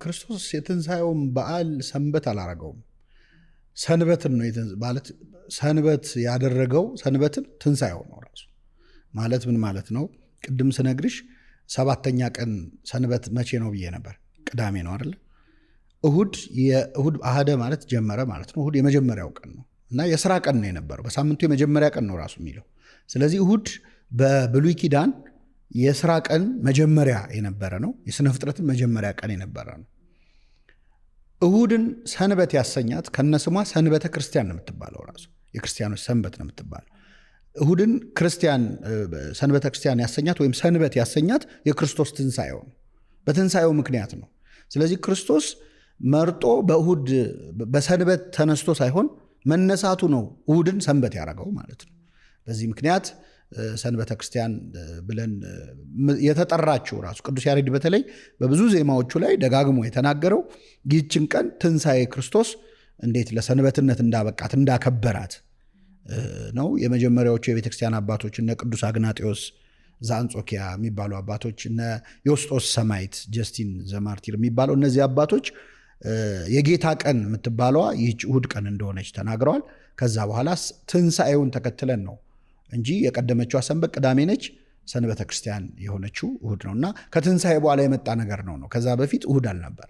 ክርስቶስ የትንሣኤውን በዓል ሰንበት አላረገውም። ሰንበትን ነው ማለት ሰንበት ያደረገው ሰንበትን ትንሣኤው ነው ራሱ። ማለት ምን ማለት ነው? ቅድም ስነግርሽ 7ኛ ቀን ሰንበት መቼ ነው ብዬ ነበር። ቅዳሜ ነው አይደል? የእሁድ አህደ ማለት ጀመረ ማለት ነው። እሁድ የመጀመሪያው ቀን ነው እና የስራ ቀን ነው የነበረው። በሳምንቱ የመጀመሪያ ቀን ነው ራሱ የሚለው። ስለዚህ እሁድ በብሉይ ኪዳን የስራ ቀን መጀመሪያ የነበረ ነው። የስነ ፍጥረትን መጀመሪያ ቀን የነበረ ነው። እሁድን ሰንበት ያሰኛት ከነስሟ ሰንበተ ክርስቲያን ነው የምትባለው። ራሱ የክርስቲያኖች ሰንበት ነው የምትባለው። እሁድን ክርስቲያን ሰንበተ ክርስቲያን ያሰኛት ወይም ሰንበት ያሰኛት የክርስቶስ ትንሣኤው ነው። በትንሣኤው ምክንያት ነው። ስለዚህ ክርስቶስ መርጦ በእሁድ በሰንበት ተነስቶ ሳይሆን መነሳቱ ነው እሁድን ሰንበት ያደረገው ማለት ነው። በዚህ ምክንያት ሰንበተ ክርስቲያን ብለን የተጠራችው ራሱ ቅዱስ ያሬድ በተለይ በብዙ ዜማዎቹ ላይ ደጋግሞ የተናገረው ይህችን ቀን ትንሣኤ ክርስቶስ እንዴት ለሰንበትነት እንዳበቃት እንዳከበራት ነው። የመጀመሪያዎቹ የቤተክርስቲያን አባቶች እነ ቅዱስ አግናጤዎስ ዘአንጾኪያ የሚባሉ አባቶች፣ እነ ዮስጦስ ሰማዕት፣ ጀስቲን ዘማርቲር የሚባለው እነዚህ አባቶች የጌታ ቀን የምትባለዋ ይህች እሁድ ቀን እንደሆነች ተናግረዋል። ከዛ በኋላ ትንሣኤውን ተከትለን ነው እንጂ የቀደመችው ሰንበት ቅዳሜ ነች። ሰንበተ ክርስቲያን የሆነችው እሁድ ነው እና ከትንሣኤ በኋላ የመጣ ነገር ነው። ከዛ በፊት እሁድ አልነበረ።